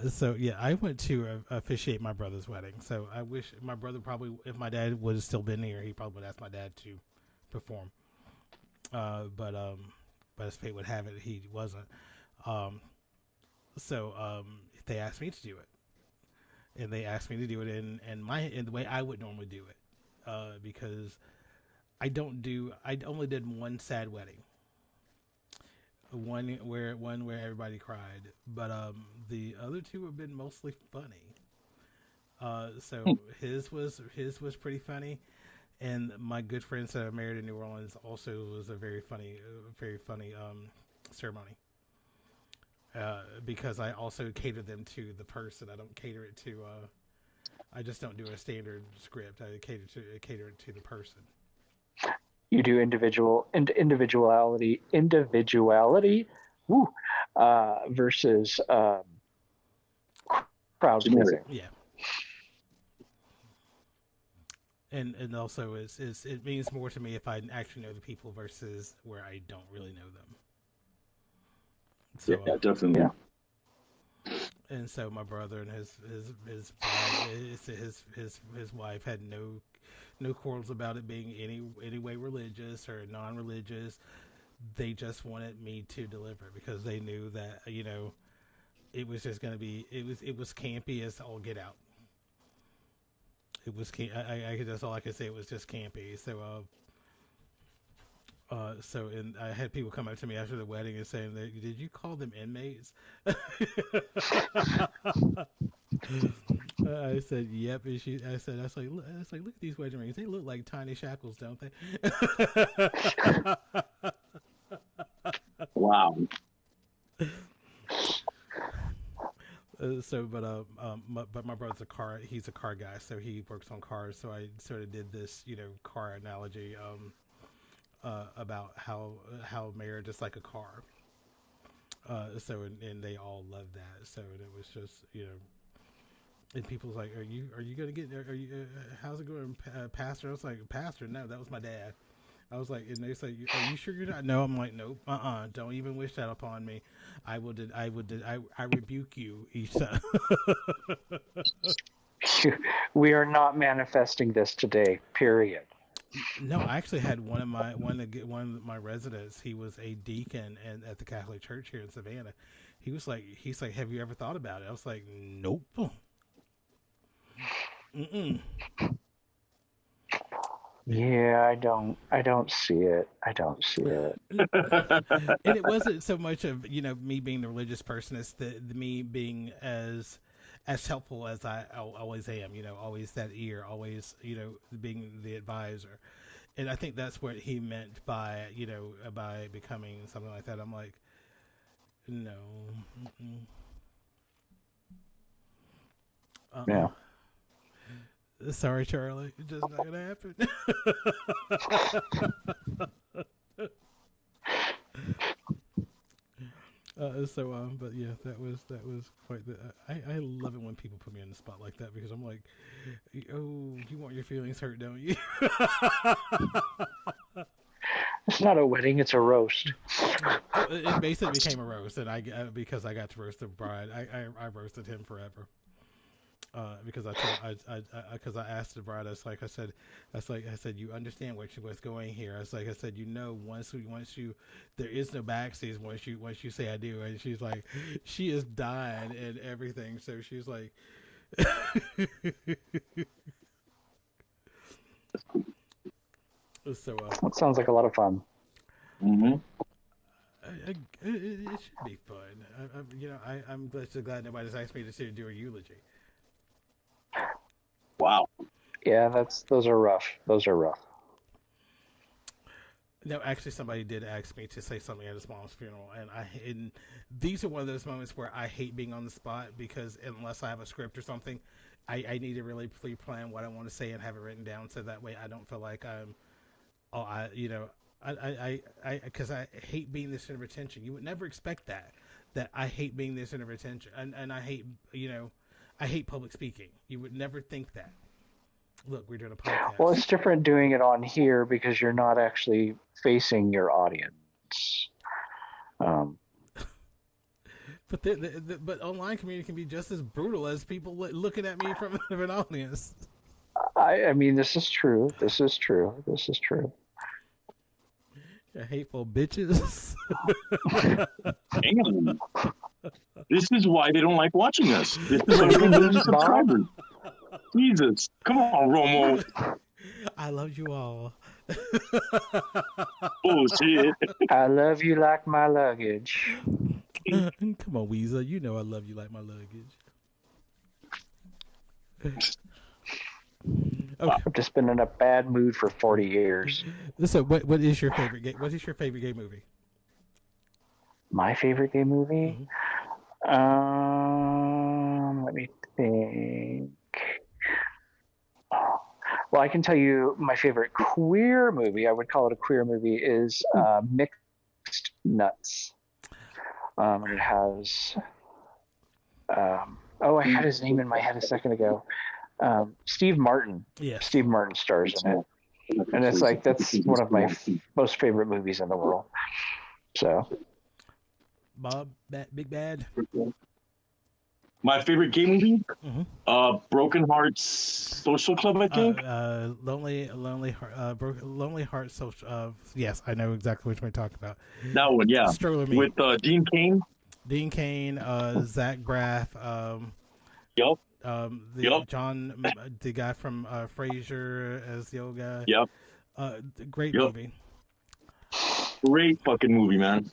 So yeah, I went to officiate my brother's wedding. So I wish my brother probably, if my dad would have still been here, he probably would ask my dad to perform. But as fate would have it, he wasn't. Um, so they asked me to do it, and they asked me to do it in the way I would normally do it, because I only did one sad wedding, one where everybody cried, but the other two have been mostly funny. So his was pretty funny, and my good friends that I married in New Orleans also was a very funny ceremony. Because I also cater them to the person. I don't cater it to. I just don't do a standard script. I cater it to the person. You do individuality, woo, versus crowd pleasing. Yeah. And also it means more to me if I actually know the people versus where I don't really know them. So, yeah, definitely. Yeah. And so my brother and his wife had no quarrels about it being any way religious or non-religious. They just wanted me to deliver because they knew that it was just going to be it was campy as all get out. It was that's all I could say. It was just campy. So and I had people come up to me after the wedding and saying, "Did you call them inmates?" I said, "Yep." And I was like, look at these wedding rings. They look like tiny shackles, don't they? Wow. But my brother's he's a car guy, so he works on cars. So I sort of did this, car analogy. About how marriage is like a car. And they all love that. So and it was just and people's like, are you gonna get? Are you? How's it going, Pastor? I was like, Pastor, no, that was my dad. I was like, and they say, are you sure you're not? No, I'm like, nope, don't even wish that upon me. I rebuke you each time. We are not manifesting this today. Period. No, I actually had one of my residents. He was a deacon at the Catholic Church here in Savannah. He's like, have you ever thought about it? I was like, nope. Mm-mm. Yeah, I don't see it. And it wasn't so much of me being the religious person. It's the me being as helpful as I always am. Always that ear. Always being the advisor. And I think that's what he meant by by becoming something like that. I'm like, no. Yeah. Sorry, Charlie. It's just not gonna happen. But yeah, that was quite the. I love it when people put me on the spot like that because I'm like, oh, you want your feelings hurt, don't you? It's not a wedding; it's a roast. It basically became a roast, and because I got to roast the bride, I roasted him forever. Because because I asked the bride, I said, you understand what's going here. I said, once you, there is no backseas once you say I do, and she's like, she is dying and everything. So she's like, so That sounds like a lot of fun. Mm-hmm. It should be fun. I'm just glad nobody's asked me to do a eulogy. Wow. Yeah, those are rough. No, actually, somebody did ask me to say something at his mom's funeral, and these are one of those moments where I hate being on the spot because unless I have a script or something, I need to really pre-plan what I want to say and have it written down so that way I don't feel like because I hate being the center of attention. You would never expect that I hate being the center of attention, and I hate I hate public speaking. You would never think that. Look, we're doing a podcast. Well, it's different doing it on here because you're not actually facing your audience. But But online community can be just as brutal as people looking at me from an audience. I mean, this is true. This is true. This is true. Hateful bitches. Damn. This is why they don't like watching us. This is why we don't lose subscribers. Jesus. Come on, Romo. I love you all. Bullshit. I love you like my luggage. Come on, Weezer. You know I love you like my luggage. Okay. I've just been in a bad mood for 40 years. So, what is your favorite game? What is your favorite gay movie? My favorite gay movie? Let me think. Well, I can tell you my favorite queer movie, I would call it a queer movie, is Mixed Nuts. And it has, I had his name in my head a second ago. Steve Martin. Yeah. Steve Martin stars in it. And it's like, that's one of my most favorite movies in the world. So. Bob, Big Bad. My favorite gay movie? Broken Hearts Social Club, I think. Lonely Heart Social. Yes, I know exactly which one you're talking about. That one, yeah. Stroller Me. With Dean Cain. Dean Cain, Zach Braff. Yup. John, the guy from Frasier as the old guy. Yep. Great movie. Great fucking movie, man.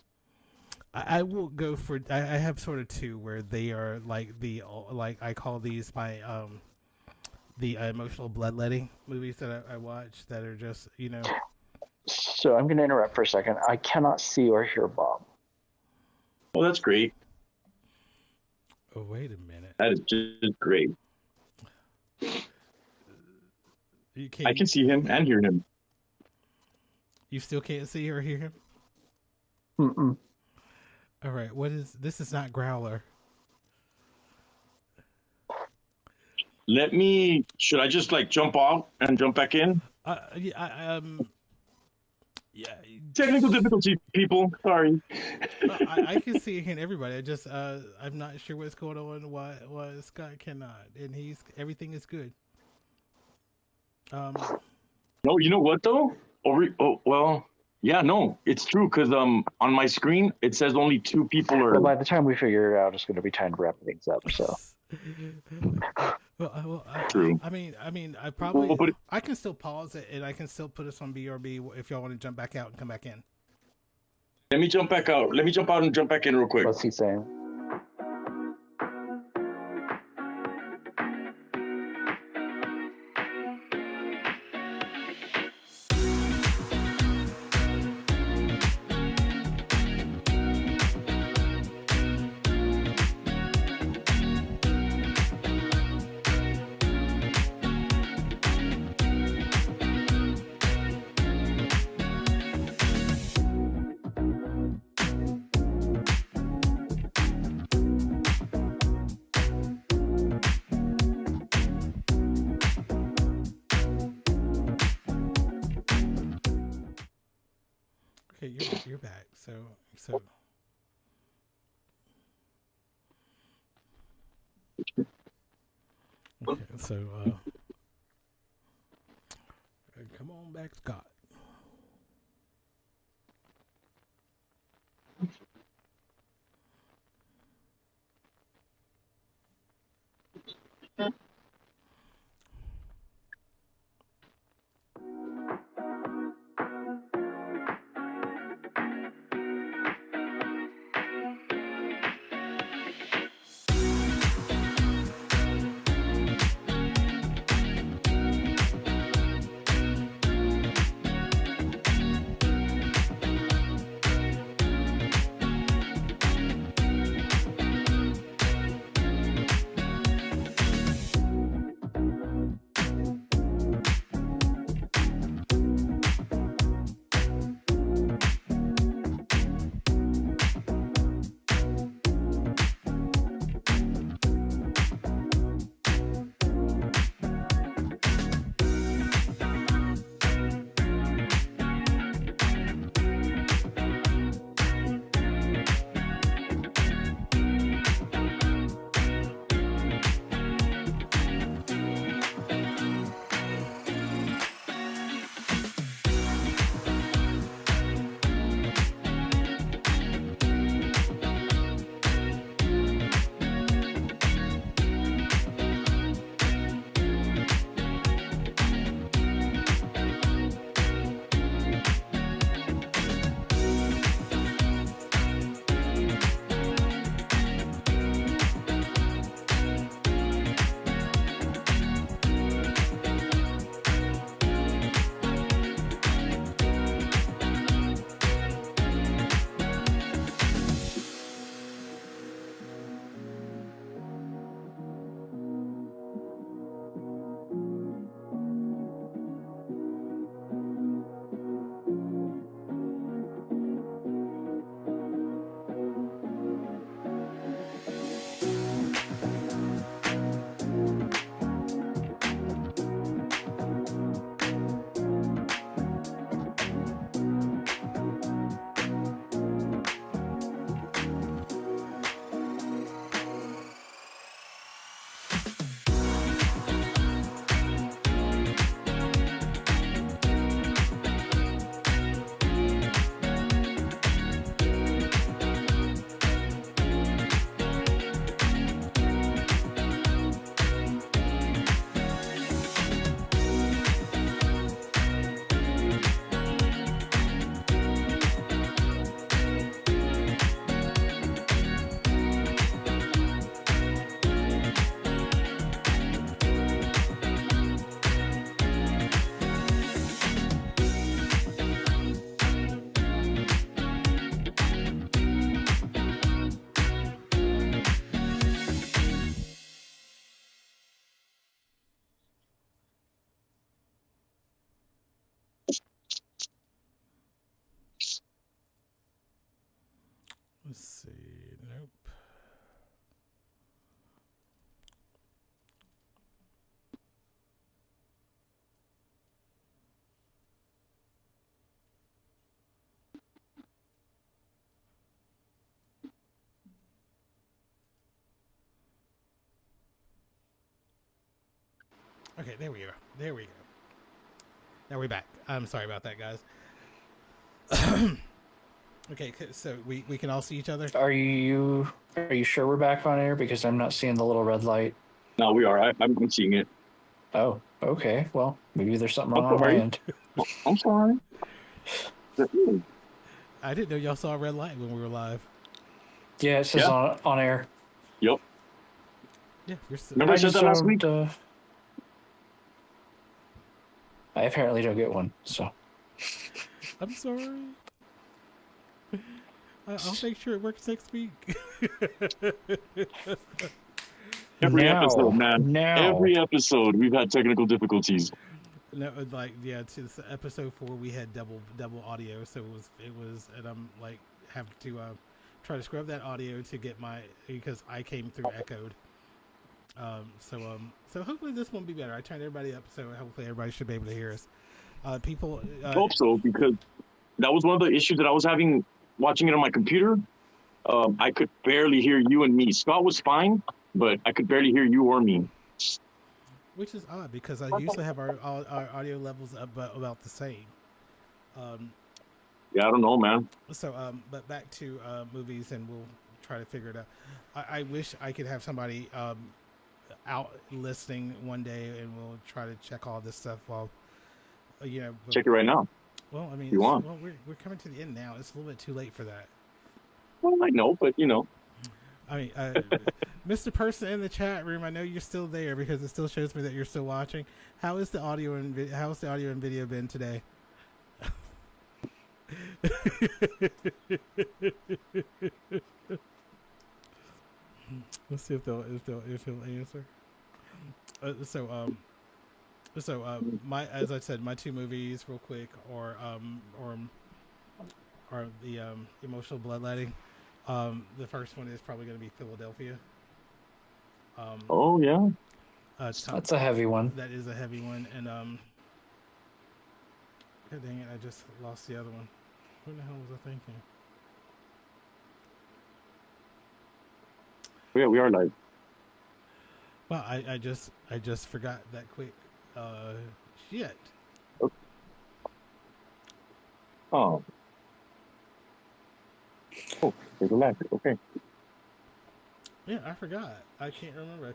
I will go for. I have sort of two where they are like I call these my the emotional bloodletting movies that I watch that are just So I'm going to interrupt for a second. I cannot see or hear Bob. Oh, that's great. Oh, wait a minute. That is just great. You can't. I can see him and hear him. You still can't see or hear him? Mm-mm. All right. This is not Growler. Should I just jump out and jump back in? Yeah. Technical difficulty, people. Sorry. I can see and hear everybody. I just I'm not sure what's going on. Why Scott cannot, and everything is good. No, you know what though? No, it's true because on my screen it says only 2 people are. Well, by the time we figure it out, it's going to be time to wrap things up. So. True. I mean, I probably I can still pause it and I can still put us on BRB if y'all want to jump back out and come back in. Let me jump back out. Let me jump out and jump back in real quick. What's he saying? Okay, you're back. So okay, so come on back, Scott. Let's see. Nope. Okay, there we go. There we go. Now we're back. I'm sorry about that, guys. Okay, so we can all see each other. Are you sure we're back on air? Because I'm not seeing the little red light. No, we are. I'm seeing it. Oh, okay. Well, maybe there's something wrong I'm on my sorry. end. I'm sorry. I didn't know y'all saw a red light when we were live. Yeah, it says on air. Yep. Yeah, you're still. Remember I said that last week? I apparently don't get one, so. I'm sorry. I'll make sure it works next week. Every episode, man. Every episode, we've had technical difficulties. No, like to episode 4, we had double audio, so it was, and I'm like have to try to scrub that audio to get because I came through echoed. So hopefully this won't be better. I turned everybody up, so hopefully everybody should be able to hear us. People hope so, because that was one of the issues that I was having watching it on my computer. I could barely hear you and me. Scott was fine, but I could barely hear you or me. Which is odd because I usually have our audio levels about the same. Yeah, I don't know, man. So, but back to movies, and we'll try to figure it out. I wish I could have somebody out listening one day, and we'll try to check all this stuff while check it right now. Well, I mean, you want? Well, we're coming to the end now. It's a little bit too late for that. Well, I know, but I mean, Mr. Person in the chat room, I know you're still there because it still shows me that you're still watching. How's the audio and video been today? Let's see if they'll answer. As I said, my 2 movies, real quick, or the emotional bloodletting. The first one is probably going to be Philadelphia. Oh yeah, that's a heavy one. That is a heavy one, and God dang it, I just lost the other one. What the hell was I thinking? Yeah, we are live. Well, I just forgot that quick. Shit. Oh. Oh, there's a lag. Okay. Yeah, I forgot. I can't remember.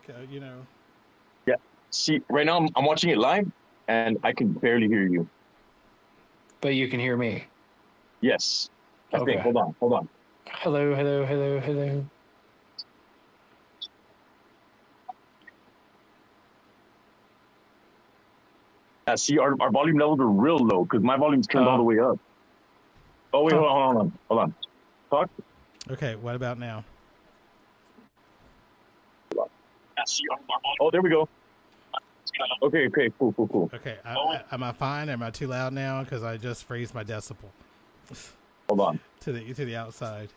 Yeah. See, right now I'm watching it live, and I can barely hear you. But you can hear me. Yes. I Okay. think. Hold on. Hello. See, our volume levels are real low because my volume's turned all the way up. Oh wait, hold on. Talk. Okay, what about now? Oh, there we go. Okay, cool. Okay, am I fine? Am I too loud now? Because I just raised my decibel. Hold on. to the outside.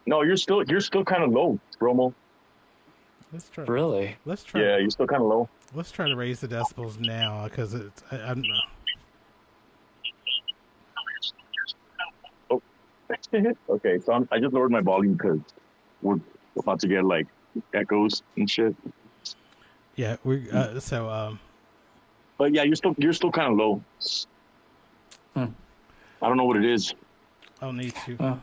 No, you're still kind of low, Romo. Let's try. Really? Let's try. Yeah, you're still kind of low. Let's try to raise the decibels now because it's. I don't know. Oh, okay. So I just lowered my volume because we're about to get like echoes and shit. Yeah, we. But yeah, you're still kind of low. I don't know what it is. I'll need to.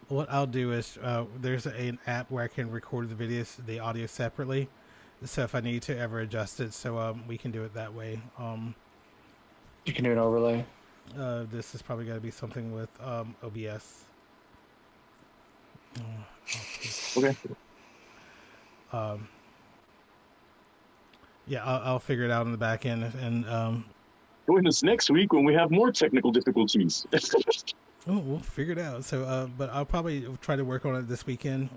What I'll do is there's an app where I can record the audio separately. So if I need to ever adjust it, so we can do it that way. You can do an overlay. This is probably going to be something with OBS. Okay. Yeah, I'll figure it out in the back end and. Join us next week when we have more technical difficulties. Oh, we'll figure it out. So, but I'll probably try to work on it this weekend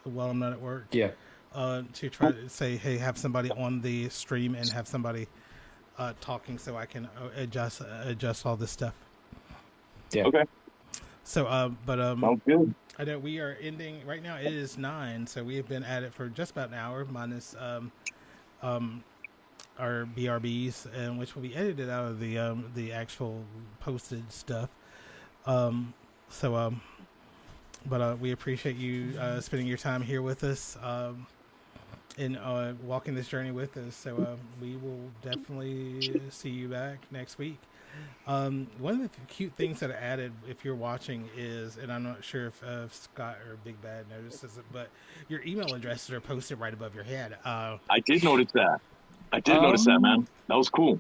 while I'm not at work. Yeah. To try to say, hey, have somebody on the stream and have somebody talking so I can adjust all this stuff. Yeah. Okay. So, Sounds good. I know we are ending right now. It is 9, so we have been at it for just about an hour, minus our BRBs, and which will be edited out of the actual posted stuff. So, but we appreciate you spending your time here with us and walking this journey with us. So we will definitely see you back next week. One of the cute things that I added, if you're watching, is, and I'm not sure if Scott or Big Bad notices it, but your email addresses are posted right above your head. I did notice that. Notice that, man. That was cool.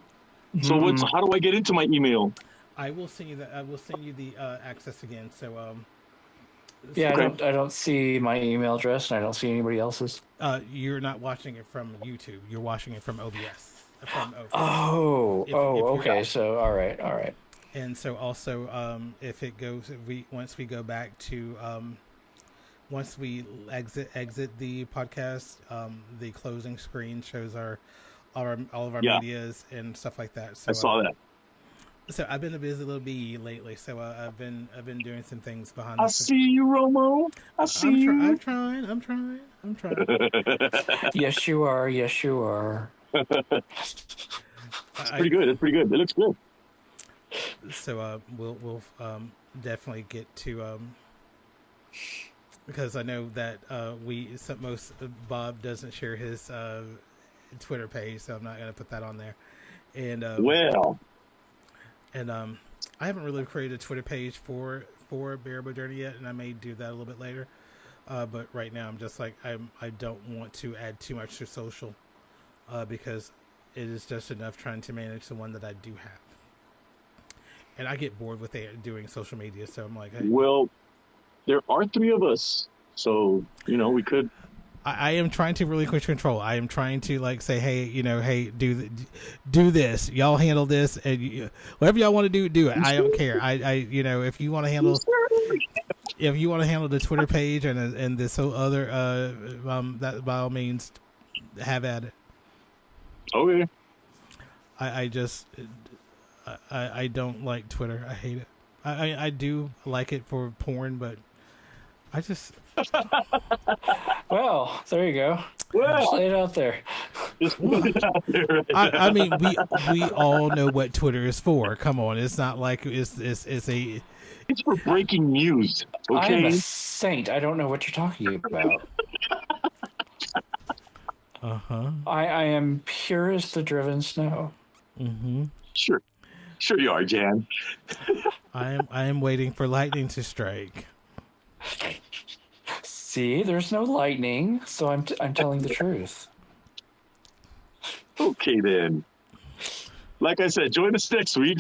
So how do I get into my email? I will send you that. I will send you the access again. So Yeah, Okay. I don't see my email address, and I don't see anybody else's. You're not watching it from YouTube. You're watching it from OBS. From OBS. Oh, If okay. So, all right. And so also, if it goes, once we go back to, once we exit the podcast, the closing screen shows all of our medias and stuff like that. So I saw that. So I've been a busy little bee lately. So I've been doing some things behind. I see you, Romo. I see you. I'm trying. Yes, you are. It's pretty good. It looks good. So we'll definitely get to because I know that Bob doesn't share his Twitter page, so I'm not going to put that on there. And I haven't really created a Twitter page for Bearable Journey yet, and I may do that a little bit later. But right now, I'm just like I don't want to add too much to social because it is just enough trying to manage the one that I do have, and I get bored with doing social media. So I'm like, well, there are 3 of us, so we could. I am trying to relinquish control. I am trying to say, hey, do this. Y'all handle this, and whatever y'all want to do it. I don't care. If you want to handle, the Twitter page and this whole other, that by all means, have at it. Okay. I don't like Twitter. I hate it. I do like it for porn, but I just. Well, there you go. Well, lay it out there. Just put it out there. Right I mean, we all know what Twitter is for. Come on, it's not like it's a. It's for breaking news. Okay. I am a saint. I don't know what you're talking about. I am pure as the driven snow. Mm-hmm. Sure you are, Jan. I am waiting for lightning to strike. See, there's no lightning, so I'm telling the truth. Okay then. Like I said, join us next week.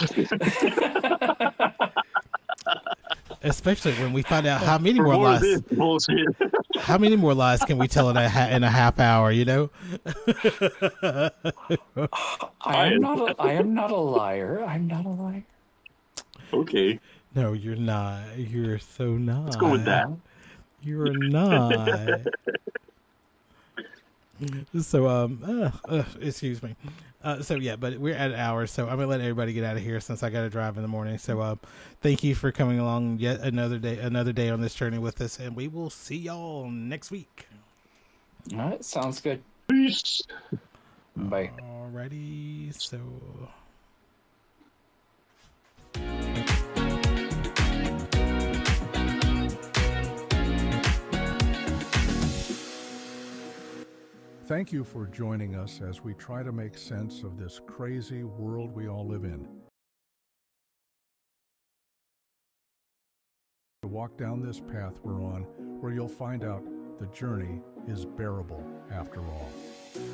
Especially when we find out how many more lies. How many more lies can we tell in a half hour? I am not a liar. I'm not a liar. Okay. No, you're not. You're so not. Let's go with that. You're not. So excuse me. So yeah, but we're at an hour, so I'm gonna let everybody get out of here since I got to drive in the morning. So thank you for coming along yet another day on this journey with us, and we will see y'all next week. All right, sounds good. Peace. Bye. Alrighty, so. Thank you for joining us as we try to make sense of this crazy world we all live in. To walk down this path we're on, where you'll find out the journey is bearable after all.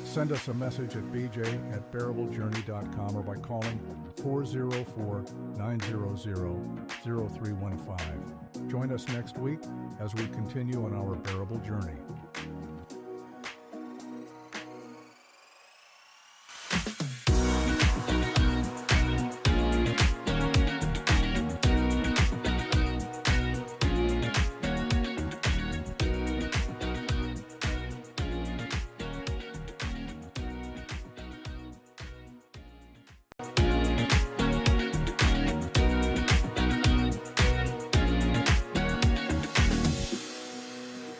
Send us a message at bj@bearablejourney.com or by calling 404-900-0315. Join us next week as we continue on our bearable journey.